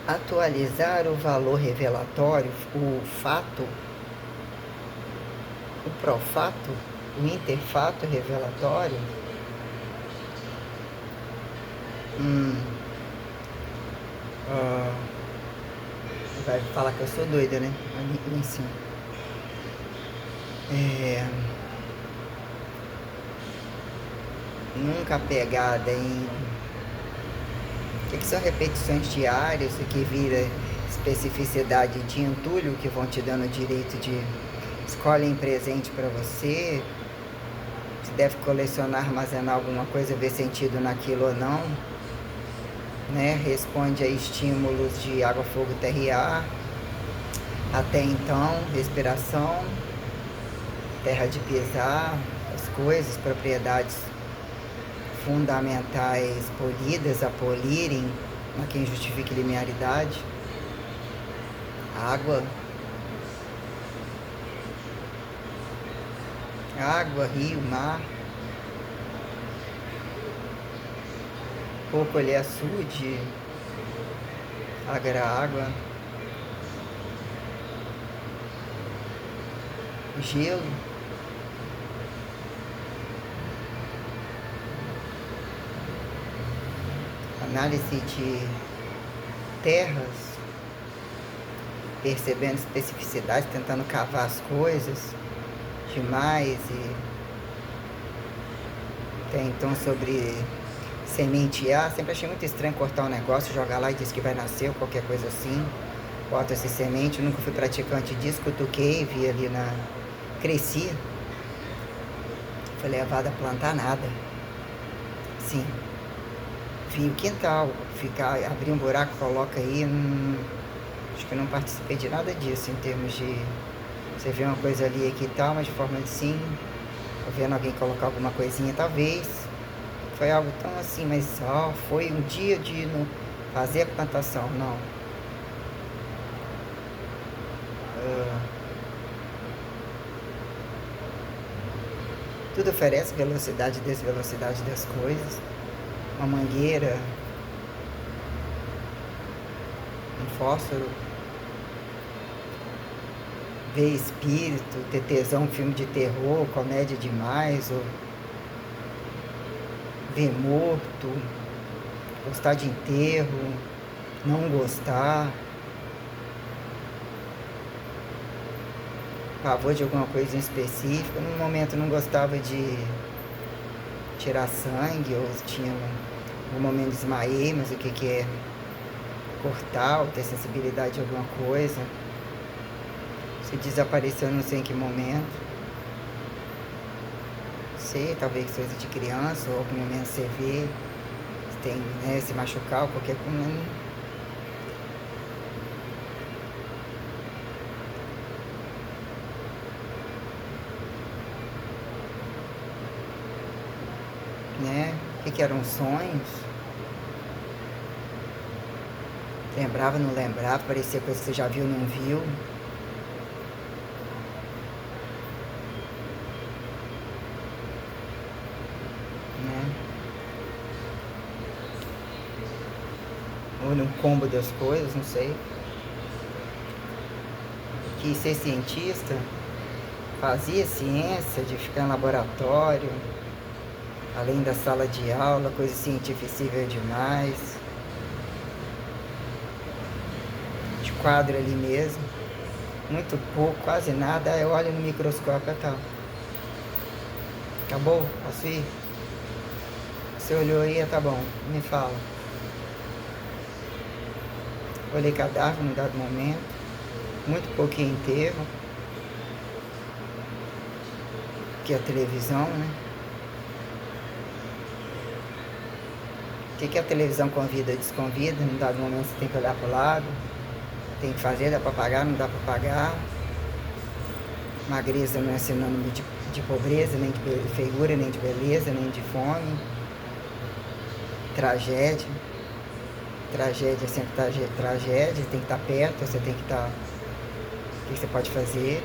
atualizar o valor revelatório, o fato, o profato, o interfato revelatório. Ah, vai falar que eu sou doida, né? Ali em cima. Nunca pegada em que são repetições diárias e que vira especificidade de entulho que vão te dando o direito de escolhem presente para você. Você deve colecionar, armazenar alguma coisa, ver sentido naquilo ou não, né? Responde a estímulos de água, fogo, terra e ar. Até então, respiração, terra de pisar, as coisas, propriedades fundamentais polidas a polirem, a quem justifique linearidade. Água, rio, mar. Pouco ali açude, água, gelo. Análise de terras, percebendo especificidades, tentando cavar as coisas demais. E tem então sobre sementear. Sempre achei muito estranho cortar um negócio, jogar lá e diz que vai nascer ou qualquer coisa assim. Bota essa semente, nunca fui praticante disso, cutuquei, vi ali crescia. Foi levada a plantar nada. Sim. Vi o quintal, abrir um buraco, coloca aí. Acho que eu não participei de nada disso em termos de você vê uma coisa ali aqui e tal, mas de forma assim, tô vendo alguém colocar alguma coisinha, talvez. Foi algo tão assim, mas foi um dia de não fazer a plantação, não. Tudo oferece velocidade e desvelocidade das coisas. Uma mangueira, um fósforo, ver espírito, ter tesão, filme de terror, comédia demais, ou ver morto, gostar de enterro, não gostar, pavor de alguma coisa em específico. No momento não gostava de tirar sangue, ou tinha um momento desmaiei, mas o que é cortar ou ter sensibilidade de alguma coisa. Se desapareceu, não sei em que momento. Sei, talvez coisa de criança, ou algum momento você vê, se tem, né, se machucar ou qualquer coisa. Né? O que eram sonhos? Lembrava, não lembrava, parecia coisa que você já viu, não viu. Né? Ou no combo das coisas, não sei. Que ser cientista fazia ciência de ficar em laboratório, além da sala de aula, coisa científica demais. De quadro ali mesmo. Muito pouco, quase nada. Eu olho no microscópio e tal. Acabou? Posso ir? Você olhou aí, tá bom. Me fala. Olhei cadáver num dado momento. Muito pouquinho enterro. Que é a televisão, né? O que a televisão convida e desconvida? Num dado momento você tem que olhar para o lado. Tem que fazer, dá para pagar, não dá para pagar. Magreza não é sinônimo de pobreza, nem de feiura, nem de beleza, nem de fome. Tragédia. Tragédia é sempre tragédia, tem que estar perto, você tem que estar. O que você pode fazer?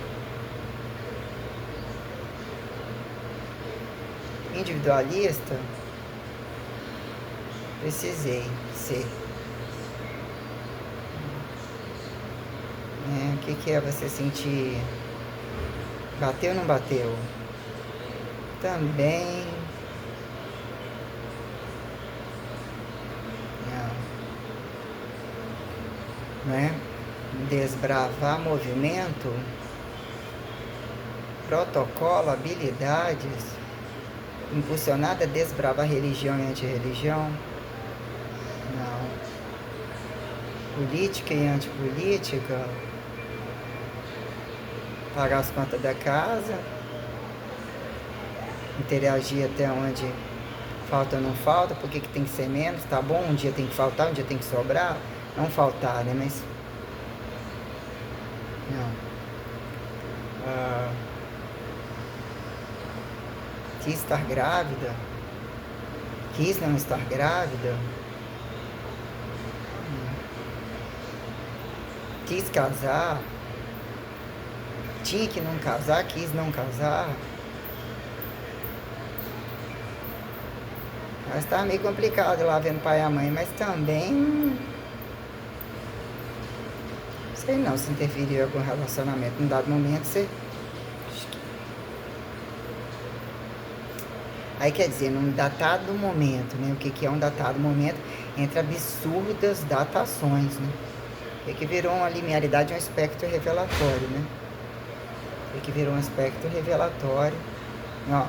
Individualista, precisei ser. que é você sentir... Bateu ou não bateu? Também... Não é? Desbravar movimento, protocolo, habilidades, impulsionada a desbravar religião e antirreligião. Não. Política e antipolítica, pagar as contas da casa, interagir até onde falta ou não falta, por que tem que ser menos, tá bom, um dia tem que faltar, um dia tem que sobrar, não faltar, né, mas... Não. Quis estar grávida, quis não estar grávida, quis casar, tinha que não casar, quis não casar. Mas tá meio complicado lá vendo o pai e a mãe, mas também... Sei não se interferiu em algum relacionamento. Num dado momento você... Aí quer dizer, num datado momento, né? O que é um datado momento? Entre absurdas datações, né? O que virou uma linearidade, um espectro revelatório, né? O que virou um espectro revelatório. Ó,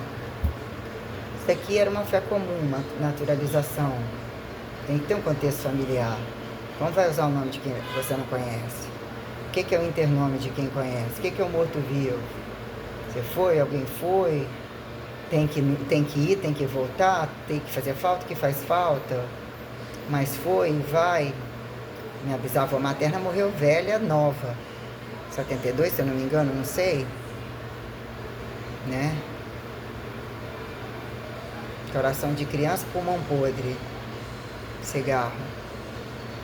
isso aqui era uma fé comum, uma naturalização. Tem que ter um contexto familiar. Como vai usar o nome de quem você não conhece? O que é o internome de quem conhece? O que é o morto-vivo? Você foi? Alguém foi? Tem que ir, tem que voltar? Tem que fazer falta? Que faz falta? Mas foi, vai. Minha bisavó materna morreu velha, nova. 72, se eu não me engano, não sei. Né? Coração de criança, pulmão podre. Cigarro.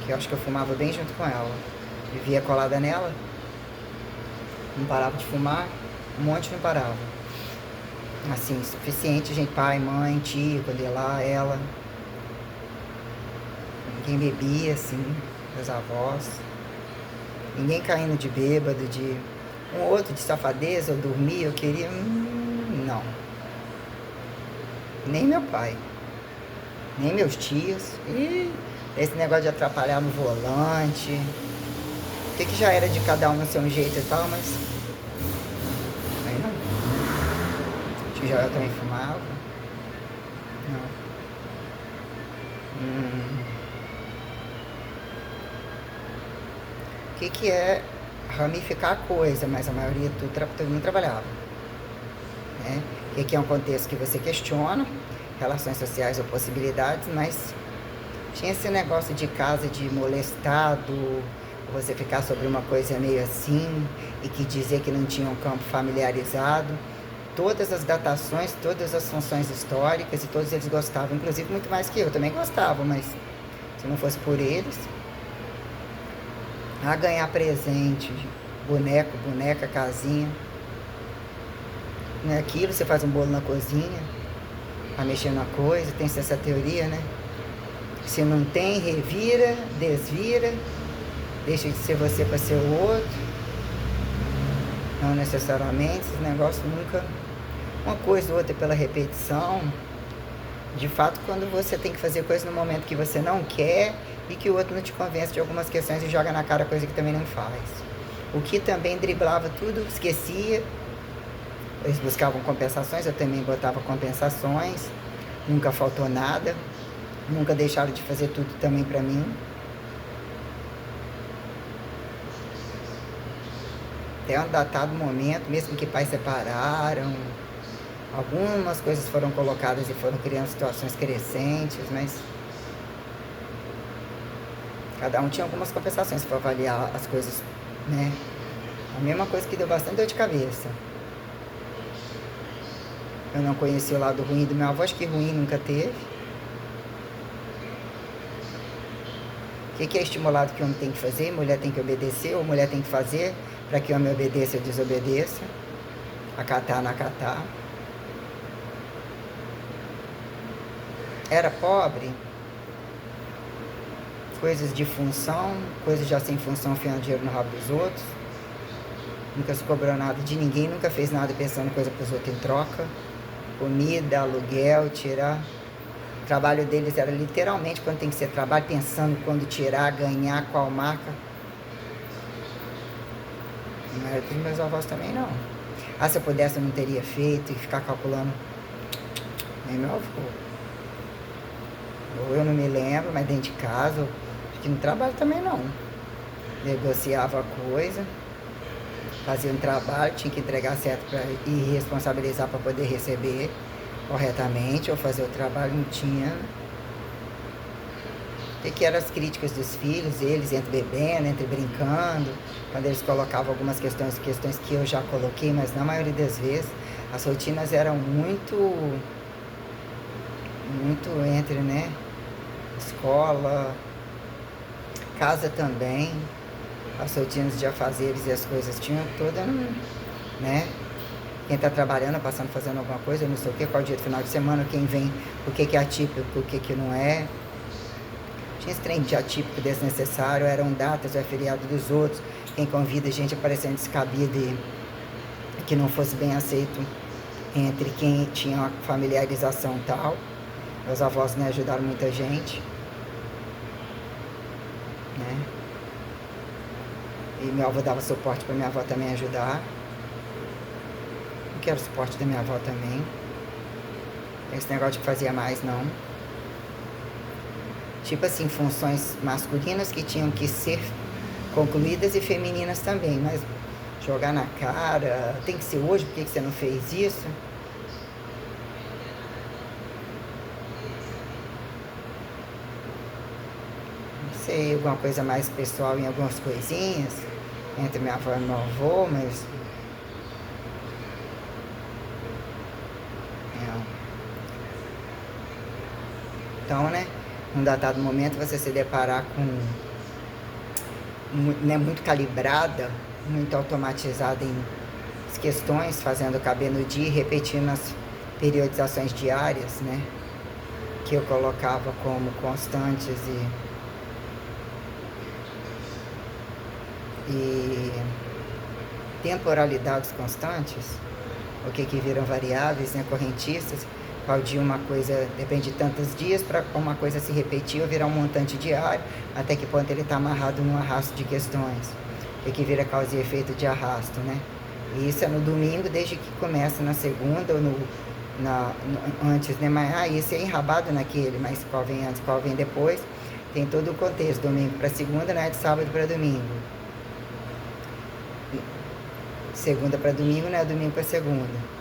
Que eu acho que eu fumava bem junto com ela. Vivia colada nela. Não parava de fumar. Um monte não parava. Assim, suficiente, gente. Pai, mãe, tio, quando ia lá, ela. Ninguém bebia, assim, meus avós. Ninguém caindo de bêbado, de um outro de safadeza, eu dormia, eu queria... não. Nem meu pai. Nem meus tios. E esse negócio de atrapalhar no volante. O que já era de cada um no seu jeito e tal, mas... Aí não. O tio Joel também fumava. Não. O que é ramificar a coisa, mas a maioria todo mundo trabalhava. Né? O que é um contexto que você questiona, relações sociais ou possibilidades, mas tinha esse negócio de casa de molestado, você ficar sobre uma coisa meio assim, e que dizer que não tinha um campo familiarizado. Todas as datações, todas as funções históricas, e todos eles gostavam, inclusive muito mais que eu também gostava, mas se não fosse por eles... A ganhar presente, boneco, boneca, casinha. Não é aquilo, você faz um bolo na cozinha, pra mexer na coisa, tem essa teoria, né? Se não tem, revira, desvira, deixa de ser você para ser o outro. Não necessariamente, esse negócio nunca... Uma coisa ou outra pela repetição. De fato, quando você tem que fazer coisa no momento que você não quer e que o outro não te convence de algumas questões e joga na cara coisa que também não faz. O que também driblava tudo, esquecia. Eles buscavam compensações, eu também botava compensações. Nunca faltou nada. Nunca deixaram de fazer tudo também pra mim. Até um datado momento, mesmo que pais separaram, algumas coisas foram colocadas e foram criando situações crescentes, mas cada um tinha algumas compensações para avaliar as coisas, né? A mesma coisa que deu bastante dor de cabeça. Eu não conheci o lado ruim do meu avô, acho que ruim nunca teve. O que é estimulado que o homem tem que fazer? Mulher tem que obedecer, ou mulher tem que fazer para que o homem obedeça ou desobedeça. Acatar, não acatar. Era pobre, coisas de função, coisas já sem função, enfiando dinheiro no rabo dos outros. nunca se cobrou nada de ninguém, nunca fez nada pensando coisa para os outros em troca. Comida, aluguel, tirar. O trabalho deles era literalmente quando tem que ser trabalho, pensando quando tirar, ganhar, qual marca. Não era dos meus avós também, não. Ah, se eu pudesse eu não teria feito e ficar calculando. Nem meu avô. Ou eu não me lembro, mas dentro de casa, acho que no trabalho também não. Negociava a coisa, fazia um trabalho, tinha que entregar certo e responsabilizar para poder receber corretamente, ou fazer o trabalho, não tinha. O que eram as críticas dos filhos, eles entre bebendo, entre brincando, quando eles colocavam algumas questões que eu já coloquei, mas na maioria das vezes as rotinas eram muito entre, né? Escola, casa também, as rotinas de afazeres e as coisas tinham toda, né? Quem está trabalhando, passando, fazendo alguma coisa, não sei o que, qual dia do final de semana, quem vem, o que é atípico, o que não é. Tinha esse trem de atípico desnecessário, eram datas, é feriado dos outros, quem convida gente aparecendo descabido e que não fosse bem aceito entre quem tinha uma familiarização tal. Meus avós, né, ajudaram muita gente, né? E meu avô dava suporte para minha avó também ajudar. Não quero o suporte da minha avó também. Esse negócio de fazia mais, não. Tipo assim, funções masculinas que tinham que ser concluídas e femininas também, mas jogar na cara, tem que ser hoje, por que você não fez isso? Não sei, alguma coisa mais pessoal em algumas coisinhas, entre minha avó e meu avô, mas... Então, né, num datado momento você se deparar com, né, muito calibrada, muito automatizada em questões, fazendo caber no dia e repetindo as periodizações diárias, né, que eu colocava como constantes e temporalidades constantes, o que viram variáveis, né, correntistas, qual dia uma coisa depende de tantos dias para uma coisa se repetir ou virar um montante diário, até que ponto ele está amarrado num arrasto de questões, o que vira causa e efeito de arrasto, né? E isso é no domingo, desde que começa na segunda ou antes, né? Mas isso é enrabado naquele, mas qual vem antes, qual vem depois, tem todo o contexto, domingo para segunda, não é de sábado para domingo. Segunda para domingo, não é domingo para segunda.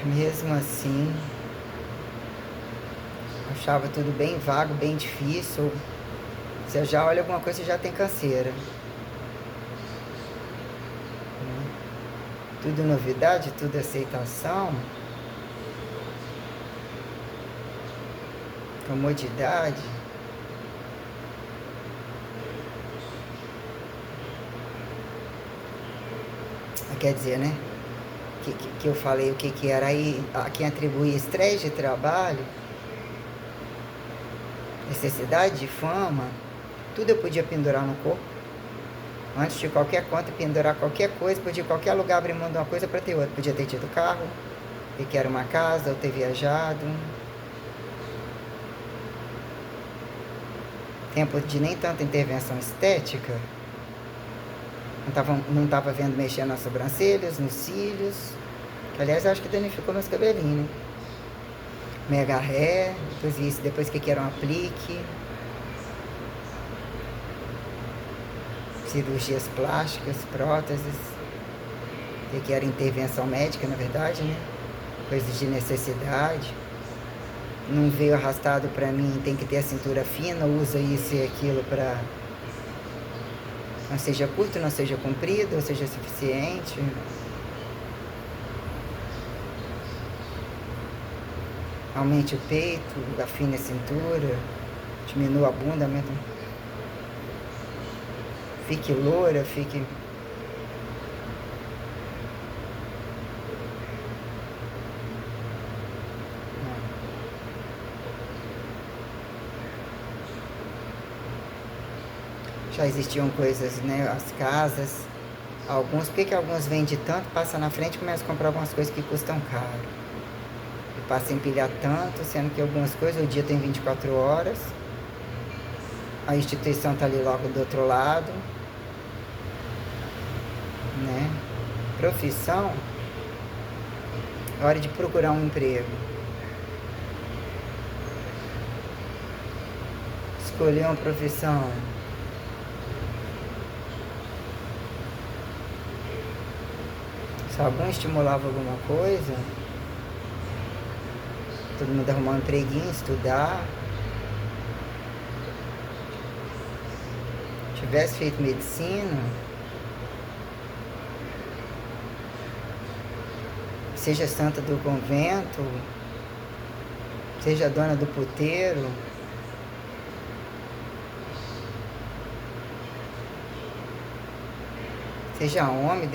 Mesmo assim, achava tudo bem vago, bem difícil. Você já olha alguma coisa e já tem canseira. Tudo novidade, tudo aceitação. Comodidade. Quer dizer, né? Que eu falei o que era aí, a quem atribui estresse de trabalho, necessidade de fama, tudo eu podia pendurar no corpo. Antes de qualquer conta, pendurar qualquer coisa, podia em qualquer lugar abrir mão de uma coisa para ter outra. Podia ter tido carro, ter que era uma casa, ou ter viajado. Tempo de nem tanta intervenção estética. Não estava vendo mexer nas sobrancelhas, nos cílios. Que, aliás, acho que danificou meus cabelinhos, né? Mega hair, depois que era um aplique. Cirurgias plásticas, próteses. Que era intervenção médica, na verdade, né? Coisas de necessidade. Não veio arrastado para mim, tem que ter a cintura fina, usa isso e aquilo para... Não seja curto, não seja comprido, ou seja suficiente. Aumente o peito, afine a cintura, diminua a bunda, fique loura, fique... Já existiam coisas, né? As casas, Alguns, por que que alguns vendem tanto, passa na frente e começa a comprar algumas coisas que custam caro. E passa a empilhar tanto, sendo que algumas coisas, o dia tem 24 horas, a instituição está ali logo do outro lado, né? Profissão, é hora de procurar um emprego. Escolher uma profissão. Se algum estimulava alguma coisa, todo mundo arrumar um empreguinho, estudar. Tivesse feito medicina, seja santa do convento, seja dona do puteiro, seja homem,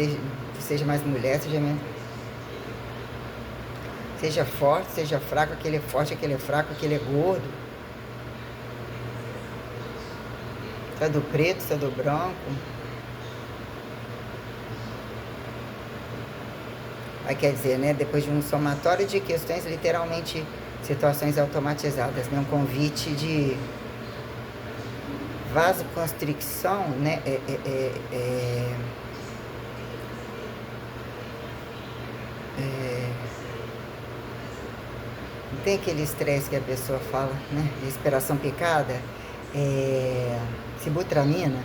seja mais mulher, seja forte, seja fraco, aquele é forte, aquele é fraco, aquele é gordo. Se é do preto, se é do branco. Aí quer dizer, né, depois de um somatório de questões, literalmente situações automatizadas, né, um convite de vasoconstricção, né, não tem aquele estresse que a pessoa fala, né, respiração picada, sibutramina,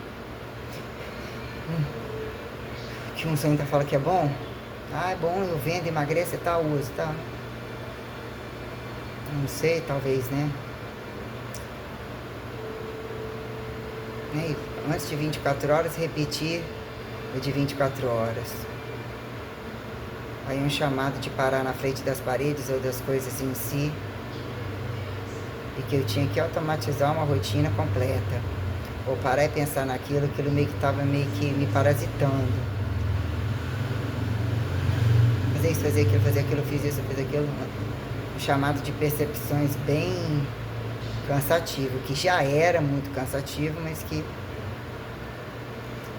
que um ainda fala que é bom. Ah, é bom, eu vendo, emagreço e tal, uso, tá? Não sei, talvez, né? E antes de 24 horas, repetir o de 24 horas. Aí um chamado de parar na frente das paredes ou das coisas em si. E que eu tinha que automatizar uma rotina completa. Ou parar e pensar naquilo, aquilo meio que estava meio que me parasitando. Fazer isso, fazer aquilo, fiz isso, fiz aquilo. Um chamado de percepções bem cansativo, que já era muito cansativo, mas que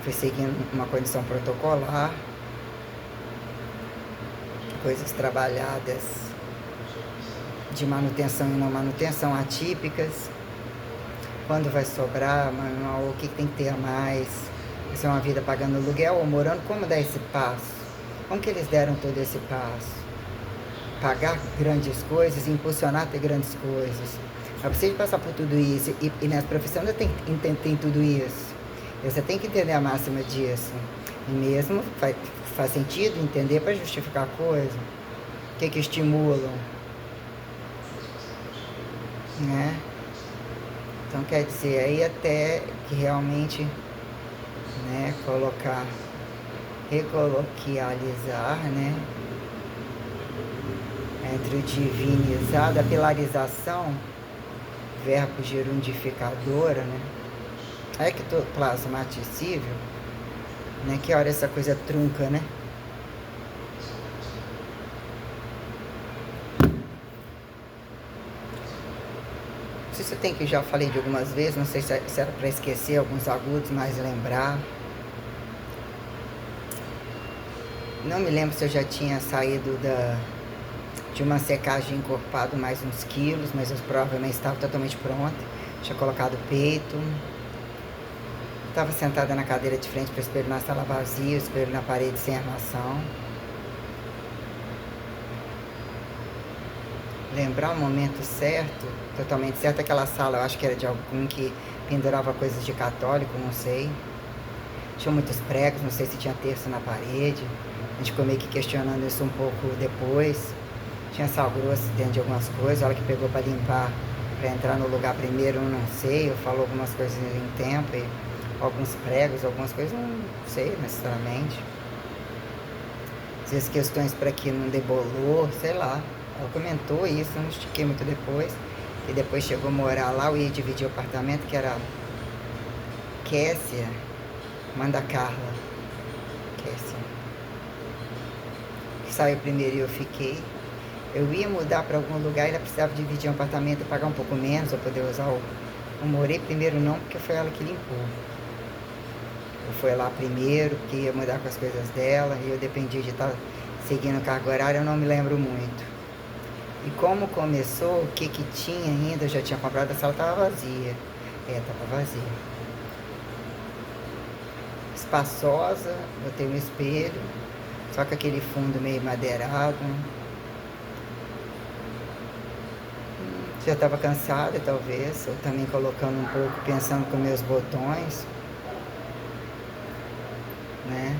foi seguindo uma condição protocolar, coisas trabalhadas de manutenção e não manutenção, atípicas, quando vai sobrar, o que tem que ter a mais, se é uma vida pagando aluguel ou morando, como dar esse passo? Como que eles deram todo esse passo? Pagar grandes coisas, impulsionar a ter grandes coisas. Eu preciso passar por tudo isso. E nas profissões tem tudo isso. Você tem que entender a máxima disso. E mesmo faz sentido entender para justificar a coisa. O que estimulam. Né? Então quer dizer, aí até que realmente, né, recoloquializar, né, entre o divinizado, a pilarização, verbo gerundificadora, né, é que plasmaticível, né, que hora essa coisa trunca, né. Não sei se eu tenho que já falei de algumas vezes, não sei se era para esquecer alguns agudos, mas lembrar. Não me lembro se eu já tinha saído de uma secagem encorpado mais uns quilos, mas eu provavelmente estava totalmente pronta. Tinha colocado o peito. Estava sentada na cadeira de frente para o espelho na sala vazia, o espelho na parede sem armação. Lembrar o momento certo, totalmente certo. Aquela sala, eu acho que era de algum que pendurava coisas de católico, não sei. Tinha muitos pregos, não sei se tinha terço na parede. A gente ficou meio que questionando isso um pouco depois. Tinha sal grosso dentro de algumas coisas. A hora que pegou para limpar, para entrar no lugar primeiro, não sei. Eu falou algumas coisas em tempo, e alguns pregos, algumas coisas, não sei necessariamente. Às vezes questões para que não debolou, sei lá. Ela comentou isso, não estiquei muito depois. E depois chegou a morar lá, eu ia dividir o apartamento, que era Kessia, mãe da Carla. Kessia. Que saiu primeiro e eu fiquei. Eu ia mudar para algum lugar e ela precisava dividir um apartamento e pagar um pouco menos para poder usar o... Eu morei primeiro não, porque foi ela que limpou. foi lá primeiro, porque ia mudar com as coisas dela, e eu dependia de estar seguindo carga horária, eu não me lembro muito. E como começou, o que tinha ainda, eu já tinha comprado, a sala estava vazia. Estava vazia. Espaçosa, botei um espelho, só com aquele fundo meio madeirado. Já estava cansada, talvez, eu também colocando um pouco, pensando com meus botões, né?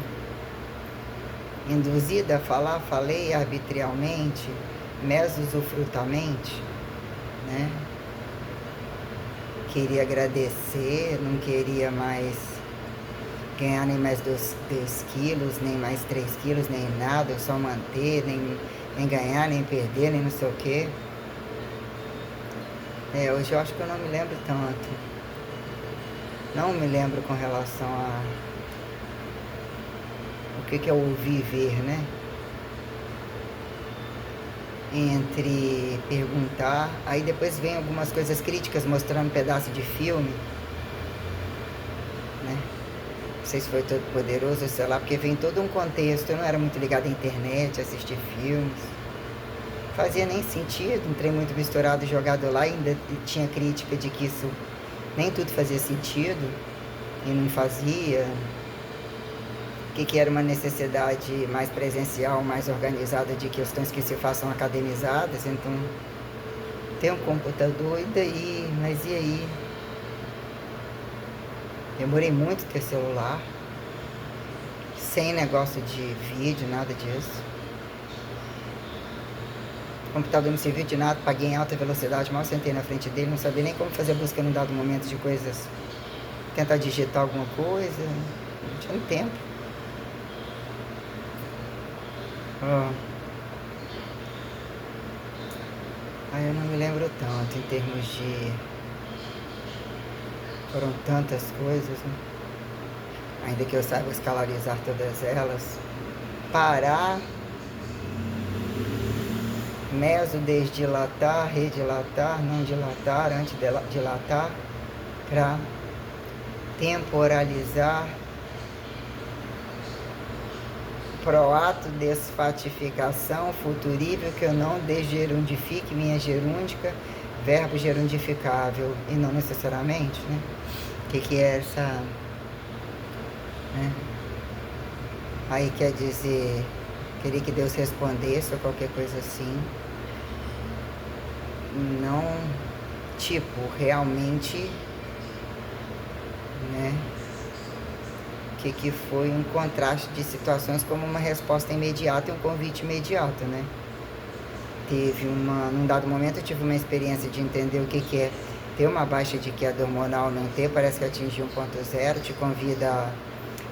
Induzida a falar, falei arbitrariamente, mesusufrutamente, né? Queria agradecer, não queria mais ganhar nem mais 2 quilos, nem mais 3 quilos, nem nada, eu só manter, nem ganhar, nem perder, nem não sei o quê. Hoje eu acho que eu não me lembro tanto. Não me lembro com relação a o que é ouvir e ver, né? Entre perguntar, aí depois vem algumas coisas críticas mostrando um pedaço de filme, né? Não sei se foi todo poderoso, sei lá, porque vem todo um contexto. Eu não era muito ligada à internet, assistir filmes. Fazia nem sentido, um trem muito misturado, jogado lá, e ainda tinha crítica de que isso nem tudo fazia sentido e não fazia. Que era uma necessidade mais presencial, mais organizada, de questões que se façam academizadas. Então, tem um computador, e daí? Mas e aí? Demorei muito a ter celular, sem negócio de vídeo, nada disso. O computador não serviu de nada, paguei em alta velocidade, mal sentei na frente dele, não sabia nem como fazer a busca num dado momento de coisas, tentar digitar alguma coisa, não tinha tempo. Eu não me lembro tanto em termos de... Foram tantas coisas, né? Ainda que eu saiba escalarizar todas elas. Parar, desdilatar, redilatar, não dilatar, antidilatar, para temporalizar, proato, desfatificação, futurível, que eu não desgerundifique minha gerúndica, verbo gerundificável, e não necessariamente, né? O que é essa... né? Aí quer dizer, queria que Deus respondesse ou qualquer coisa assim. Não, tipo, realmente, né? Que foi um contraste de situações, como uma resposta imediata e um convite imediato, né? Num dado momento eu tive uma experiência de entender o que é ter uma baixa de queda hormonal, não ter, parece que atingir 1.0, te convida a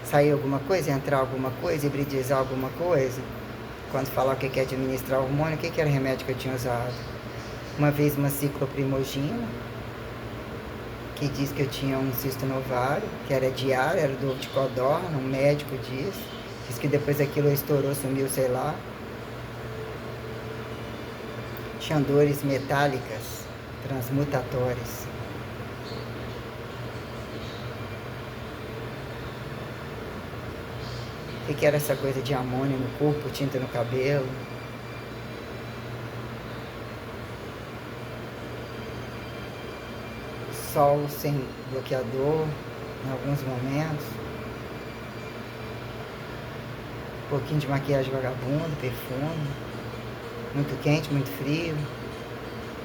sair alguma coisa, entrar alguma coisa, hibridizar alguma coisa. Quando falar o que é administrar hormônio, o que era o remédio que eu tinha usado? Uma vez uma cicloprimogina, que diz que eu tinha um cisto no ovário, que era diário, era do de codorna, um médico diz que depois aquilo estourou, sumiu, sei lá. Tinha dores metálicas, transmutatórias. O que era essa coisa de amônia no corpo, tinta no cabelo? Sol sem bloqueador em alguns momentos. Um pouquinho de maquiagem vagabunda, perfume. Muito quente, muito frio.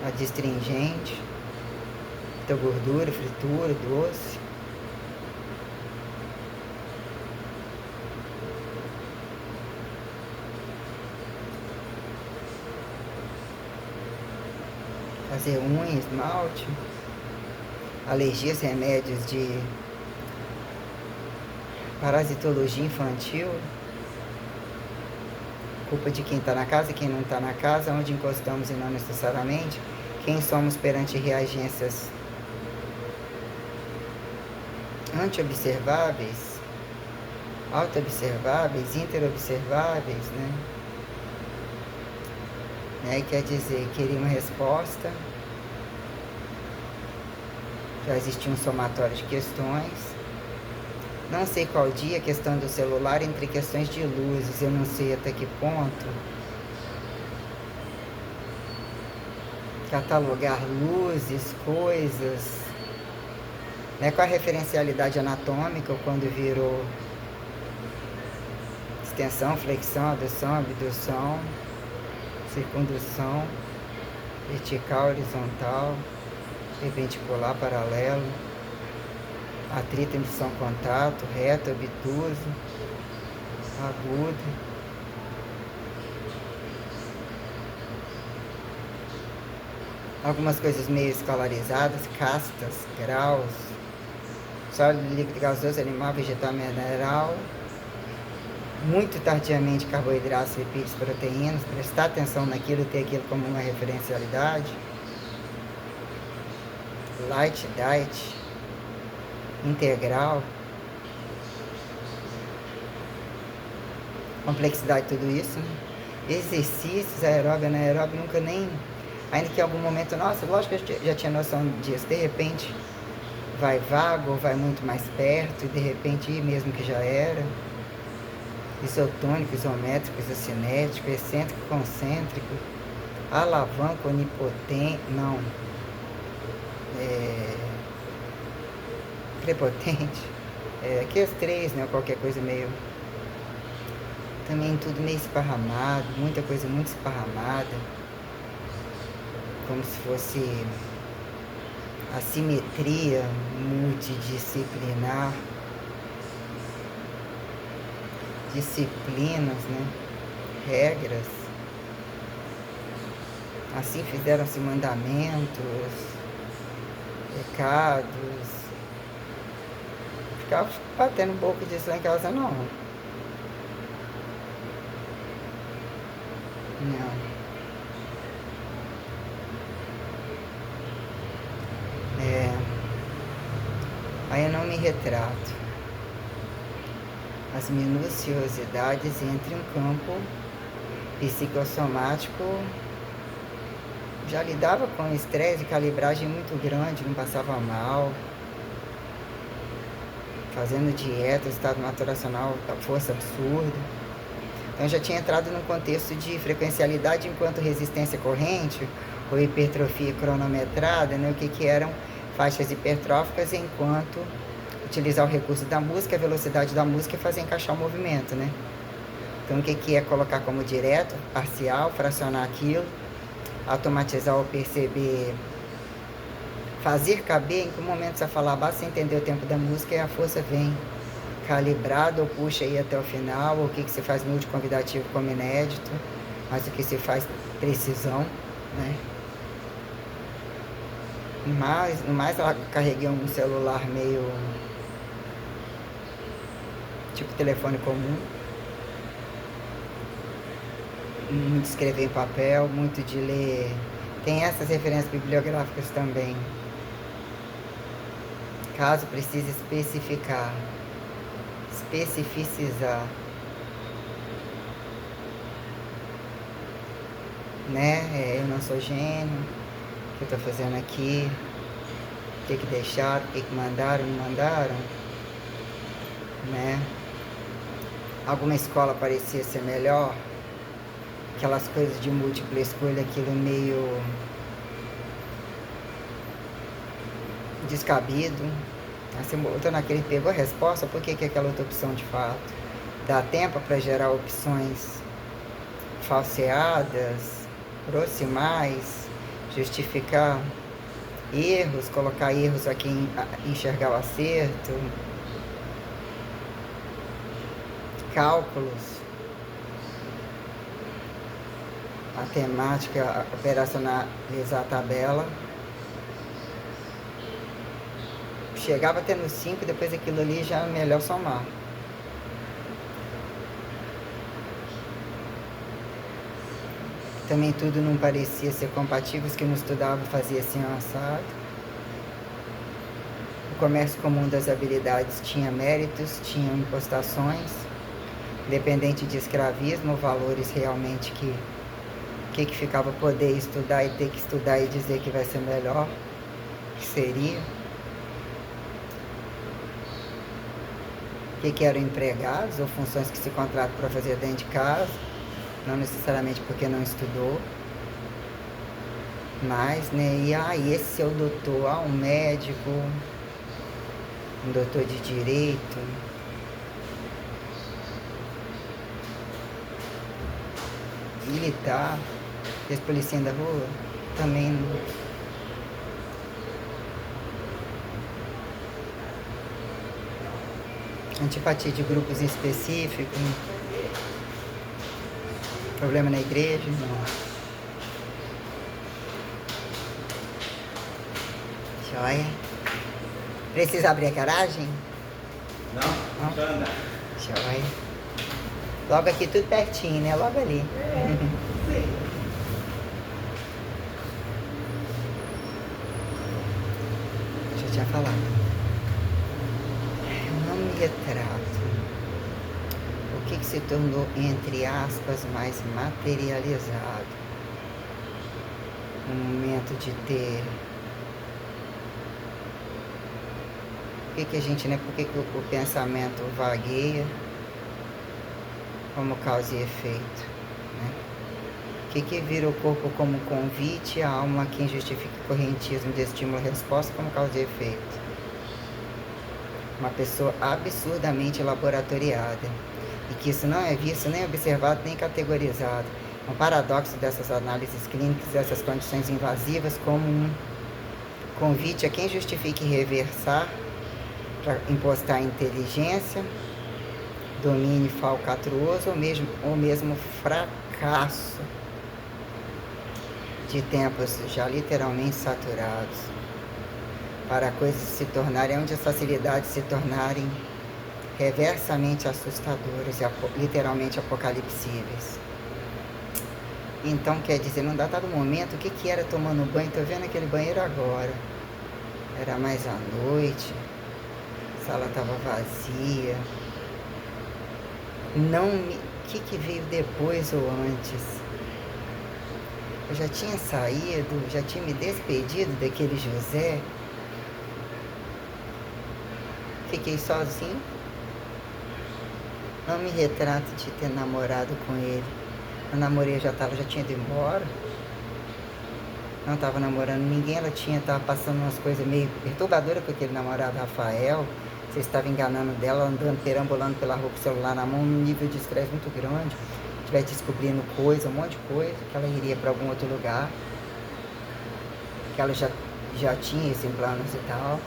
Adstringente. Muita gordura, fritura, doce. Fazer unha, esmalte. Alergias, remédios de parasitologia infantil, culpa de quem está na casa e quem não está na casa, onde encostamos e não necessariamente, quem somos perante reagências anti-observáveis, auto-observáveis, interobserváveis, né? Quer dizer, queria uma resposta. Já existia um somatório de questões. Não sei qual dia, a questão do celular, entre questões de luzes, eu não sei até que ponto. Catalogar luzes, coisas, né, com a referencialidade anatômica, quando virou extensão, flexão, adução, abdução, circundução, vertical, horizontal, perpendicular, paralelo, atrito, indução, contato, reto, obtuso, agudo. Algumas coisas meio escalarizadas, castas, graus, sólido, líquido, gasoso, animal, vegetal, mineral. Muito tardiamente carboidratos, lipídios, proteínas. Prestar atenção naquilo, ter aquilo como uma referencialidade. Light diet, integral. Complexidade de tudo isso, né? Exercícios, aeróbio, anaeróbio, nunca nem... Ainda que em algum momento, nossa, lógico que eu já tinha noção disso. De repente, vai vago, ou vai muito mais perto, e de repente, mesmo que já era. Isotônico, isométrico, isocinético, excêntrico, concêntrico, alavanco, onipotente, não, prepotente, aqui as três, né, qualquer coisa meio, também tudo meio esparramado, muita coisa muito esparramada, como se fosse assimetria multidisciplinar, disciplinas, né? Regras. Assim fizeram-se mandamentos, pecados. Ficava batendo um pouco disso lá em casa, não. Não. Aí eu não me retrato. As minuciosidades entre um campo psicossomático. Já lidava com estresse e calibragem muito grande, não passava mal. Fazendo dieta, estado maturacional, força absurda. Então já tinha entrado num contexto de frequencialidade enquanto resistência corrente, ou hipertrofia cronometrada, né? O que eram faixas hipertróficas enquanto utilizar o recurso da música, a velocidade da música e fazer encaixar o movimento, né? Então, o que é colocar como direto, parcial, fracionar aquilo, automatizar ou perceber, fazer caber, em que momento você falar, basta entender o tempo da música e a força vem calibrada ou puxa aí até o final, ou o que se faz multiconvidativo como inédito, mas o que se faz precisão, né? Mas, no mais, ela carreguei um celular meio tipo telefone comum, muito escrever em papel, muito de ler. Tem essas referências bibliográficas também. Caso precise especificar, especificizar, né? Eu não sou gênio, o que eu tô fazendo aqui, o que deixaram, o que mandaram, me mandaram, né? Alguma escola parecia ser melhor, aquelas coisas de múltipla escolha, aquilo meio descabido. Assim, voltando naquele, pegou a resposta, por que aquela outra opção de fato? Dá tempo para gerar opções falseadas, proximais, justificar erros, colocar erros aqui em enxergar o acerto, cálculos, matemática, operacionalizar a tabela. Chegava até no 5, depois aquilo ali já é melhor somar. Também tudo não parecia ser compatível, os que não estudavam fazia assim assado. O comércio comum das habilidades tinha méritos, tinha impostações, independente de escravismo, valores realmente que ficava poder estudar e ter que estudar e dizer que vai ser melhor, que seria. que eram empregados ou funções que se contratam para fazer dentro de casa, não necessariamente porque não estudou. Mas, né, e esse é o doutor, um médico, um doutor de direito. Militar, esse policinha da rua, também não. Antipatia de grupos específicos, problema na igreja, não. Joia. Precisa abrir a garagem? Não? Joia. Logo aqui, tudo pertinho, né? Logo ali. Já tinha falado. Eu não me retrato. O que se tornou, entre aspas, mais materializado? No momento de ter... Por que a gente, né? Por que o pensamento vagueia como causa e efeito? Né? O que vira o corpo como convite, a alma quem justifica o correntismo de estímulo-resposta como causa e efeito? Uma pessoa absurdamente laboratoriada, e que isso não é visto, nem observado, nem categorizado. Um paradoxo dessas análises clínicas, dessas condições invasivas, como um convite a quem justifique reversar, para impostar inteligência, domínio falcatruoso ou mesmo fracasso de tempos já literalmente saturados, para coisas se tornarem, onde as facilidades se tornarem reversamente assustadoras e literalmente apocalipsíveis. Então, quer dizer, num dado momento, o que era tomando banho? Estou vendo aquele banheiro agora. Era mais à noite, a sala estava vazia. O que veio depois ou antes? Eu já tinha saído, já tinha me despedido daquele José. Fiquei sozinho. Não me retrato de ter namorado com ele. Eu namorei, já tinha ido embora. Não estava namorando ninguém, estava passando umas coisas meio perturbadoras com aquele namorado Rafael. Você estava enganando dela, andando, perambulando pela rua com o celular na mão, num nível de estresse muito grande. Estiver descobrindo coisa, um monte de coisa, que ela iria para algum outro lugar. Que ela já tinha esses planos e tal.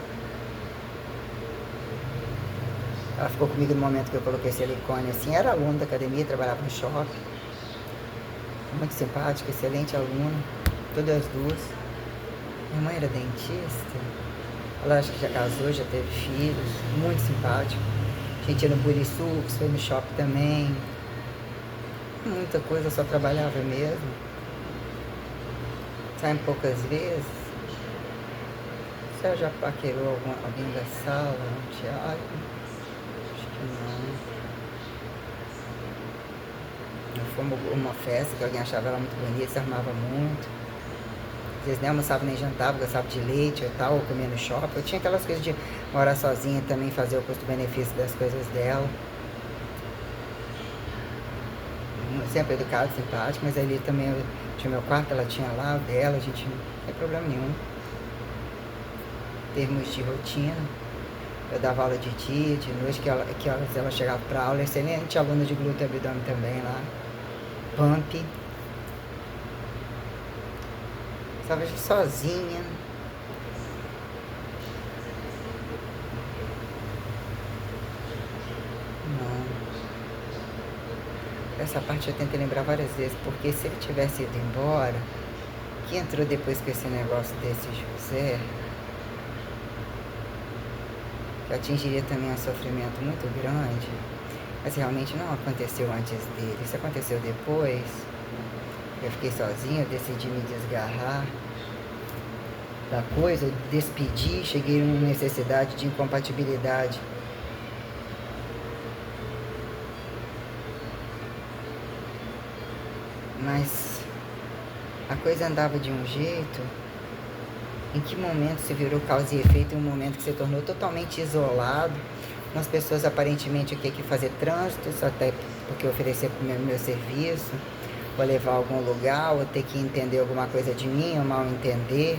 Ela ficou comigo no momento que eu coloquei silicone assim, era aluna da academia, trabalhava no shopping. Muito simpática, excelente aluna, todas as duas. Minha mãe era dentista. Ela acho que já casou, já teve filhos, muito simpático. A gente ia no Buriçu, foi no shopping também. Muita coisa, só trabalhava mesmo. Saem poucas vezes. Você já paquerou alguém da sala, no teatro? Acho que não. Fomos uma festa que alguém achava ela muito bonita, se armava muito. Às vezes nem almoçava nem jantava, gostava de leite ou tal, ou comia no shopping. Eu tinha aquelas coisas de morar sozinha também, fazer o custo-benefício das coisas dela. Sempre educada, simpática, mas ali também eu tinha meu quarto, ela tinha lá, o dela, a gente não tem problema nenhum. Em termos de rotina, eu dava aula de dia, de noite, que ela chegava para aula, excelente aluna de glúteo e abdômen também lá. Pump. Estava sozinha. Não. Essa parte eu tentei lembrar várias vezes, porque se ele tivesse ido embora, que entrou depois com esse negócio desse José, que atingiria também um sofrimento muito grande, mas realmente não aconteceu antes dele, isso aconteceu depois. Eu fiquei sozinha, eu decidi me desgarrar da coisa, eu despedi, cheguei numa necessidade de incompatibilidade. Mas a coisa andava de um jeito. Em que momento se virou causa e efeito? Em um momento que se tornou totalmente isolado, Umas pessoas aparentemente querem fazer trânsitos, até porque oferecer meu serviço, ou levar a algum lugar, ou ter que entender alguma coisa de mim, ou mal entender.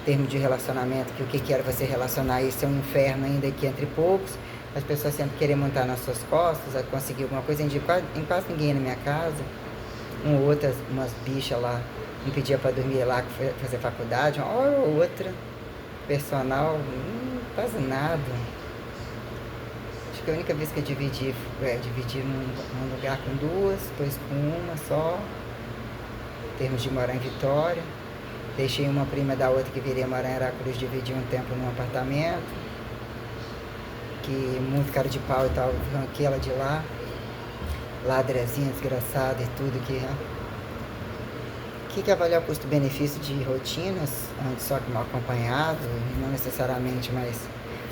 Termo de relacionamento, que o que era você relacionar isso é um inferno ainda aqui entre poucos. As pessoas sempre querem montar nas suas costas, a conseguir alguma coisa. Em quase ninguém na minha casa. Umas bichas lá, me pedia para dormir lá, fazer faculdade. Uma hora ou outra, personal, quase nada. Acho que a única vez que eu dividi num lugar com duas, depois com uma só. Em termos de morar em Vitória. Deixei uma prima da outra que viria morar em Aracruz, dividi um tempo num apartamento. Que muito cara de pau e tal, ranquei ela de lá. Ladrazinha desgraçada e tudo que avaliar o custo-benefício de rotinas, antes só que mal acompanhado, e não necessariamente, mas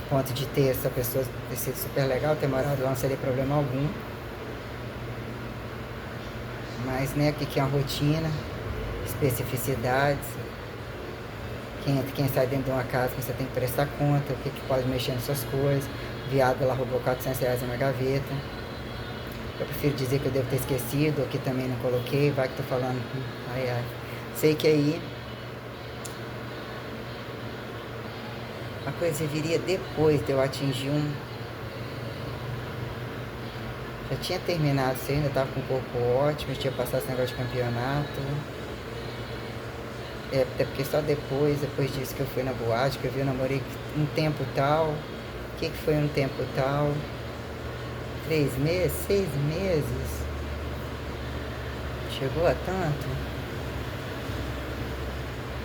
ponto de ter essa pessoa ter sido super legal, ter morado lá não seria problema algum. Mas, né, o que é uma rotina, especificidades, quem sai dentro de uma casa que você tem que prestar conta, o que pode mexer nas suas coisas. O viado, ela roubou R$400 na minha gaveta. Eu prefiro dizer que eu devo ter esquecido, ou que também não coloquei, vai que tô falando, ai. Sei que aí a coisa viria depois de eu atingir Já tinha terminado isso, ainda tava com o corpo ótimo, já tinha passado esse negócio de campeonato. Até porque só depois disso que eu fui na boate, que eu namorei um tempo tal. O que foi um tempo tal? 3 meses? 6 meses? Chegou a tanto?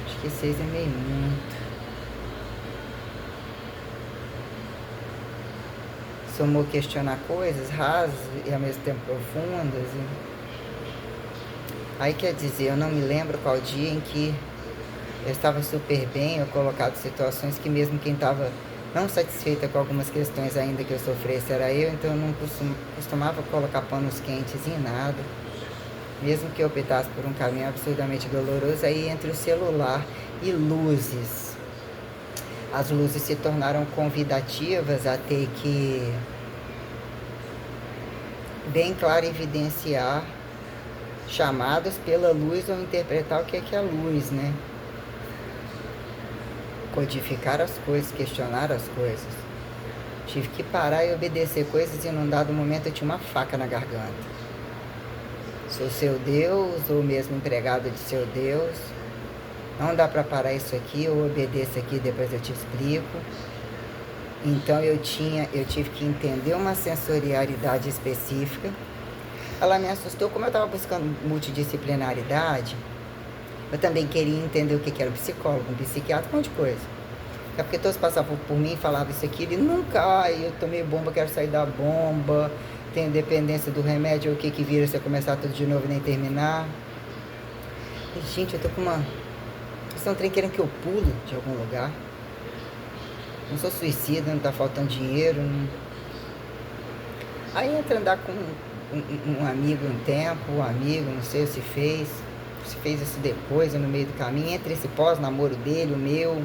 Acho que 6 é meio muito. Somou questionar coisas rasas e ao mesmo tempo profundas. Aí quer dizer, eu não me lembro qual dia em que eu estava super bem, eu colocado situações que mesmo quem estava não satisfeita com algumas questões ainda que eu sofresse era eu, então eu não costumava colocar panos quentes em nada. Mesmo que eu optasse por um caminho absurdamente doloroso, aí entre o celular e luzes. As luzes se tornaram convidativas a ter que bem claro evidenciar chamados pela luz ou interpretar o que é a luz, né? Codificar as coisas, questionar as coisas. Tive que parar e obedecer coisas e num dado momento eu tinha uma faca na garganta. Sou seu Deus ou mesmo empregado de seu Deus. Não dá para parar isso aqui, ou obedeço aqui, depois eu te explico. Então eu tive que entender uma sensorialidade específica. Ela me assustou, como eu estava buscando multidisciplinaridade. Eu também queria entender o que era um psicólogo, um psiquiatra, um monte de coisa. É porque todos passavam por mim e falavam isso aqui, e nunca, eu tomei bomba, quero sair da bomba, tenho dependência do remédio, o que vira se eu começar tudo de novo e nem terminar. E, gente, eu tô com uma... Vocês estão querendo que eu pulo de algum lugar? Não sou suicida, não tá faltando dinheiro. Não... Aí entra andar com um amigo um tempo, não sei se fez isso depois ou no meio do caminho, entre esse pós-namoro dele, o meu,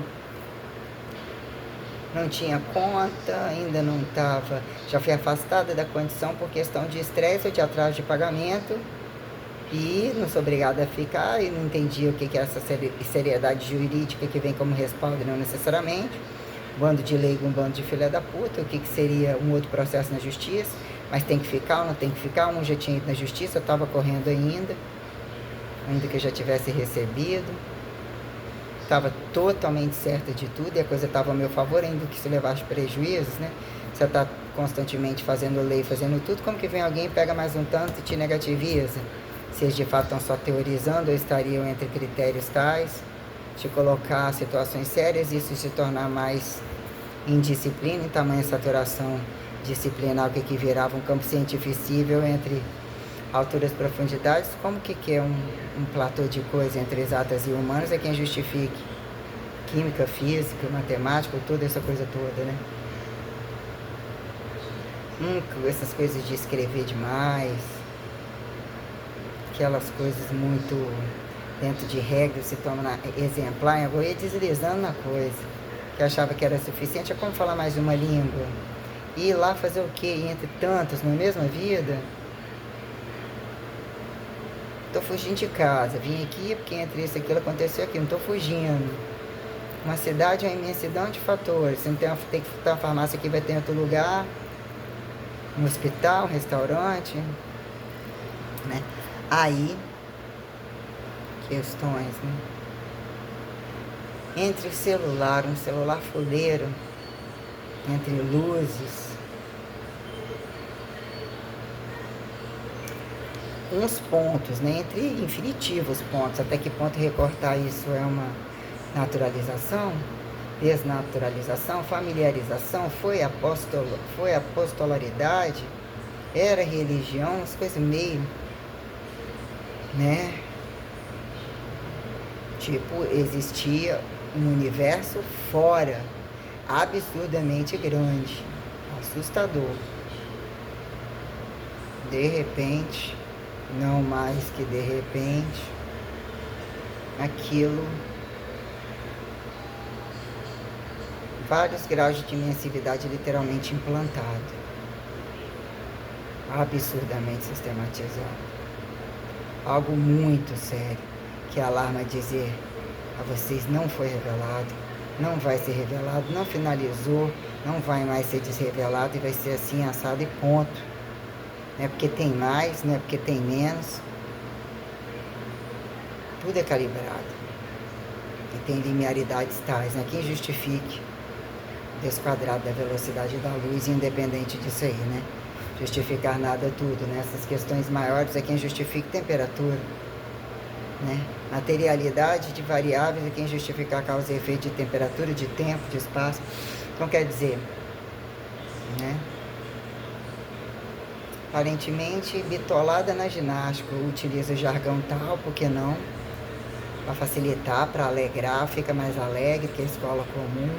não tinha conta, ainda não estava, já fui afastada da condição por questão de estresse ou de atraso de pagamento, e não sou obrigada a ficar, e não entendia o que é essa seriedade jurídica que vem como respaldo, não necessariamente, bando de leigo, um bando de filha da puta, o que seria um outro processo na justiça, mas tem que ficar ou não tem que ficar, um já tinha ido na justiça, eu estava correndo ainda que eu já tivesse recebido, estava totalmente certa de tudo e a coisa estava a meu favor, ainda que se levasse prejuízos, né? Você está constantemente fazendo lei, fazendo tudo, como que vem alguém e pega mais um tanto e te negativiza? Se eles de fato estão só teorizando ou estariam entre critérios tais, te colocar situações sérias e isso se tornar mais indisciplina, em tamanha saturação disciplinar, o que virava um campo cientificível entre alturas e profundidades, como que é um platô de coisa entre exatas e humanas é quem justifique química, física, matemática, toda essa coisa toda, né? Essas coisas de escrever demais, aquelas coisas muito dentro de regras, se torna exemplar, eu ia deslizando na coisa, que eu achava que era suficiente, é como falar mais uma língua. Ir lá fazer o quê? Entre tantos, na mesma vida? Tô fugindo de casa, vim aqui porque entre isso e aquilo aconteceu aqui, não tô fugindo. Uma cidade é uma imensidão de fatores. Você não tem que ter uma farmácia aqui, vai ter em outro lugar, um hospital, um restaurante, né? Aí, questões, né? Entre celular, um celular fuleiro, entre luzes, uns pontos, né? Entre infinitivos pontos, até que ponto recortar isso é uma naturalização, desnaturalização, familiarização, foi apostolaridade, era religião, as coisas meio, né? Tipo, existia um universo fora, absurdamente grande, assustador. De repente, não mais que de repente, aquilo, vários graus de dimensividade literalmente implantado, absurdamente sistematizado. Algo muito sério, que alarma dizer a vocês não foi revelado, não vai ser revelado, não finalizou, não vai mais ser desrevelado e vai ser assim, assado e ponto. Não é porque tem mais, não é porque tem menos. Tudo é calibrado. E tem linearidades tais, né? Quem justifique o desquadrado da velocidade da luz, independente disso aí, né? Justificar nada tudo, né? Essas questões maiores é quem justifica temperatura, né? Materialidade de variáveis é quem justifica a causa e efeito de temperatura, de tempo, de espaço. Então quer dizer, né? Aparentemente bitolada na ginástica, utiliza jargão tal, por que não? Para facilitar, para alegrar, fica mais alegre que a escola comum.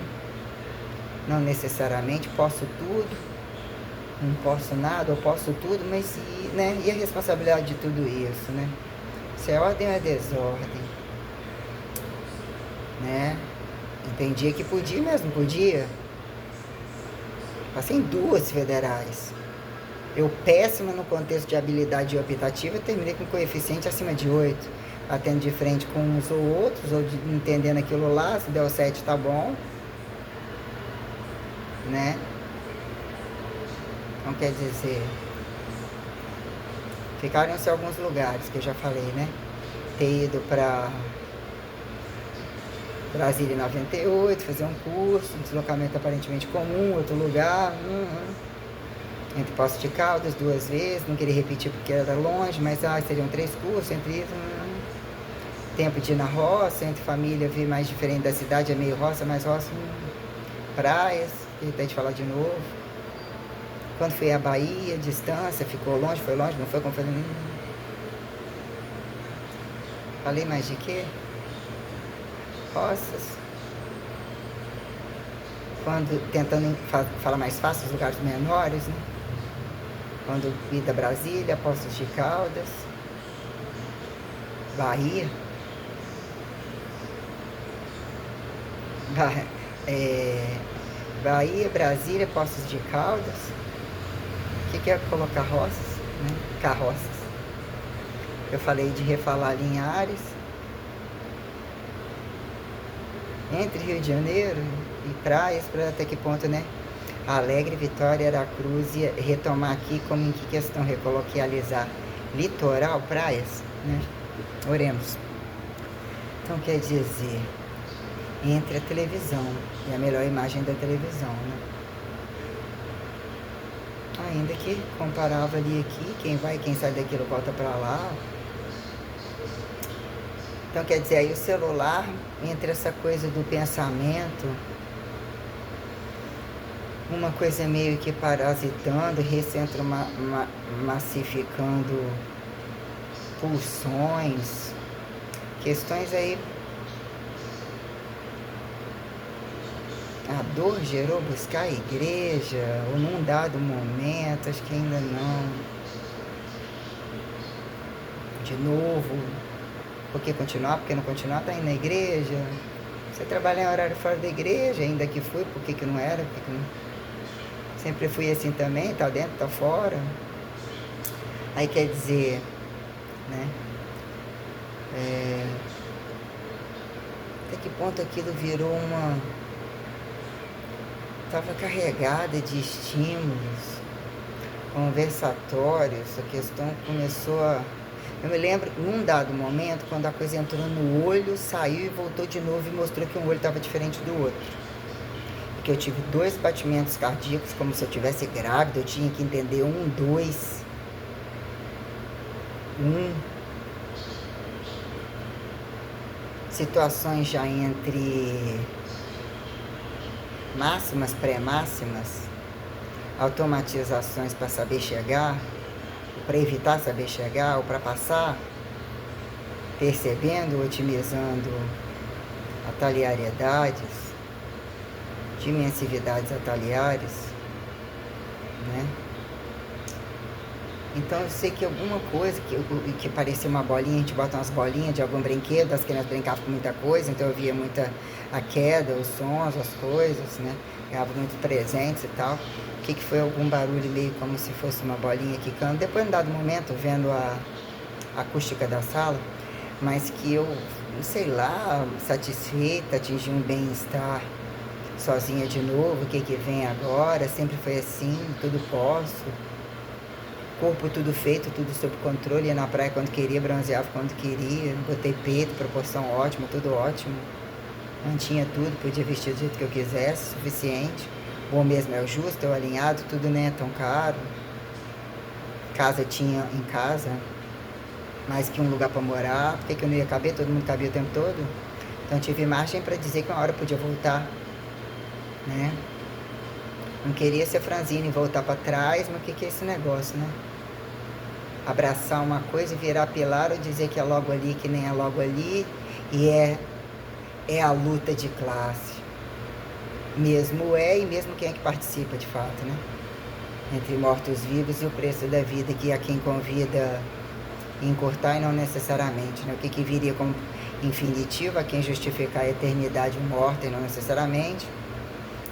Não necessariamente posso tudo, não posso nada, eu posso tudo, mas né? E a responsabilidade de tudo isso, né? Se é ordem ou é desordem, né? Entendia que podia mesmo, podia. Passei em 2 federais. Eu, péssima no contexto de habilidade optativa, terminei com coeficiente acima de 8, batendo de frente com uns ou outros, ou entendendo aquilo lá, se deu 7 tá bom, né? Então quer dizer, ficaram-se alguns lugares que eu já falei, né? Ter ido para Brasília em 98, fazer um curso, um deslocamento aparentemente comum, outro lugar, entre Poços de Caldas 2 vezes, não queria repetir porque era longe, mas seriam 3 cursos, entre isso, tempo de ir na roça, entre família, vir mais diferente da cidade, é meio roça, mais roça, praias, até de falar de novo. Quando fui à Bahia, distância, ficou longe, foi longe, não foi como falei. Falei mais de quê? Roças. Quando tentando falar mais fácil, os lugares menores, né? Quando fui da Brasília, Poços de Caldas, Bahia. Bahia, Brasília, Poços de Caldas. O que é colocar roças, né? Carroças. Eu falei de refalar Linhares. Entre Rio de Janeiro e praias, para até que ponto, né? Alegre, Vitória, Aracruz, e retomar aqui como em que questão recoloquializar litoral, praias, né? Oremos. Então quer dizer, entre a televisão e a melhor imagem da televisão, né? Ainda que comparava ali aqui, quem vai, quem sai daquilo volta para lá. Então quer dizer, aí o celular, entre essa coisa do pensamento, uma coisa meio que parasitando, recentro massificando pulsões, questões aí. A dor gerou buscar a igreja, ou num dado momento, acho que ainda não. De novo, por que continuar? Porque não continuar, tá indo na igreja. Você trabalha em horário fora da igreja, ainda que foi, por que não era? Por que não... Sempre fui assim também, tá dentro, tá fora. Aí quer dizer, né? Até que ponto aquilo virou uma... Estava carregada de estímulos, conversatórios, a questão começou a... Eu me lembro, num dado momento, quando a coisa entrou no olho, saiu e voltou de novo e mostrou que um olho estava diferente do outro. Porque eu tive 2 batimentos cardíacos, como se eu tivesse grávida, eu tinha que entender 1, 2, 1. Situações já entre máximas, pré-máximas, automatizações para saber chegar, para evitar saber chegar ou para passar, percebendo, otimizando ataliariedades, dimensividades ataliares, né? Então eu sei que alguma coisa que parecia uma bolinha, a gente bota umas bolinhas de algum brinquedo, as crianças brincavam com muita coisa, então eu via muita a queda, os sons, as coisas, né? Ganhava muitos presentes e tal. O que foi algum barulho meio como se fosse uma bolinha quicando. Depois, em dado momento, vendo a acústica da sala, mas que eu, sei lá, satisfeita, atingi um bem-estar sozinha de novo, o que vem agora, sempre foi assim, tudo posso. Corpo tudo feito, tudo sob controle, ia na praia quando queria, bronzeava quando queria, botei peito, proporção ótima, tudo ótimo. Mantinha tudo, podia vestir do jeito que eu quisesse, suficiente. Bom mesmo é o justo, é o alinhado, tudo nem é tão caro. Casa tinha em casa, mais que um lugar para morar, por que eu não ia caber? Todo mundo cabia o tempo todo. Então tive margem para dizer que uma hora eu podia voltar, né? Não queria ser franzina e voltar para trás, mas o que é esse negócio, né? Abraçar uma coisa e virar pilar ou dizer que é logo ali, que nem é logo ali, e é a luta de classe. Mesmo e mesmo quem é que participa de fato, né? Entre mortos-vivos e o preço da vida, que a quem convida encurtar e não necessariamente, né? O que viria como infinitivo, a quem justificar a eternidade morta e não necessariamente,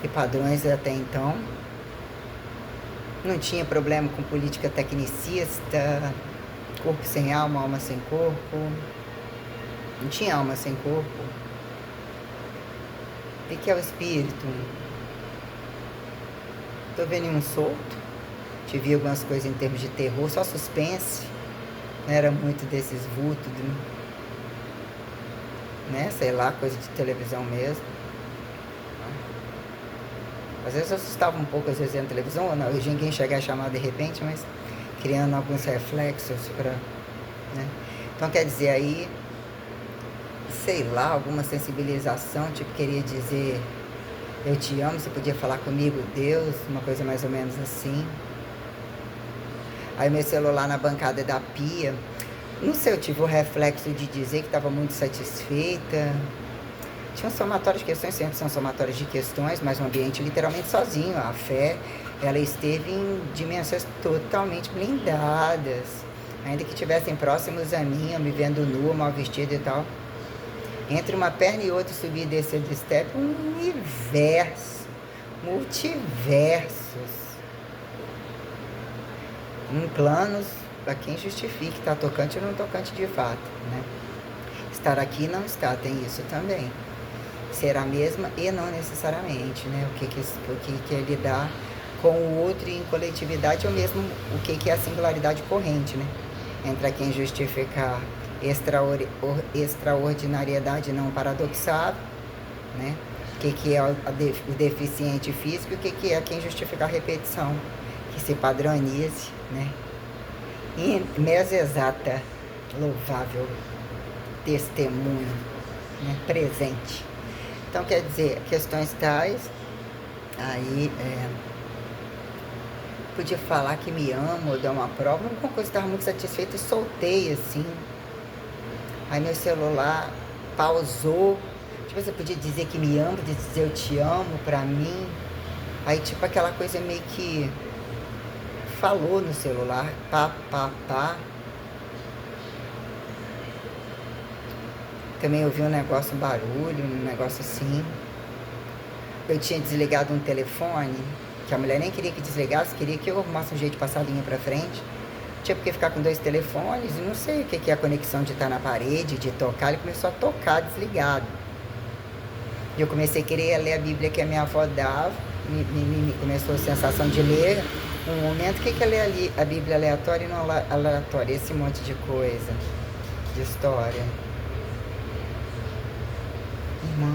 e padrões até então. Não tinha problema com política tecnicista, corpo sem alma, alma sem corpo. Não tinha alma sem corpo. O que é o espírito? Tô vendo um solto. Tive algumas coisas em termos de terror, só suspense. Não era muito desses vultos, né? Sei lá, coisa de televisão mesmo. Às vezes eu assustava um pouco, às vezes na televisão, ou não, ninguém chegar a chamar de repente, mas criando alguns reflexos para, né? Então quer dizer aí, sei lá, alguma sensibilização, tipo queria dizer eu te amo, você podia falar comigo, Deus, uma coisa mais ou menos assim. Aí meu celular na bancada da pia, não sei, eu tive o reflexo de dizer que estava muito satisfeita. Tinha um somatório de questões, sempre são somatórios de questões, mas um ambiente literalmente sozinho. A fé, ela esteve em dimensões totalmente blindadas. Ainda que estivessem próximos a mim, eu me vendo nua, mal vestida e tal. Entre uma perna e outra, subir e descer do step, um universo, multiversos. Em planos, para quem justifique, está tocante ou não tocante de fato, né? Estar aqui não está, tem isso também. Ser a mesma e não necessariamente, né? O que é lidar com o outro em coletividade ou mesmo o que é a singularidade corrente, né? Entre quem justificar extraordinariedade não paradoxável, né? O que é o deficiente físico e o que é quem justificar a repetição, que se padronize, né? E mesa exata, louvável testemunho, né? Presente. Então, quer dizer, questões tais, aí podia falar que me amo, ou dar uma prova, alguma coisa, estava muito satisfeita e soltei, assim. Aí meu celular pausou, tipo, você podia dizer que me ama, podia dizer eu te amo pra mim. Aí, tipo, aquela coisa meio que falou no celular, pá. Também ouvi um negócio, um barulho, um negócio assim. Eu tinha desligado um telefone que a mulher nem queria que desligasse, queria que eu arrumasse um jeito de passar a linha pra frente. Tinha porque ficar com 2 telefones, e não sei o que é a conexão de estar na parede, de tocar. Ele começou a tocar desligado. E eu comecei a querer ler a Bíblia que a minha avó dava, começou a sensação de ler. Um momento, o que é ler ali a Bíblia aleatória e não aleatória? Esse monte de coisa, de história. Irmã.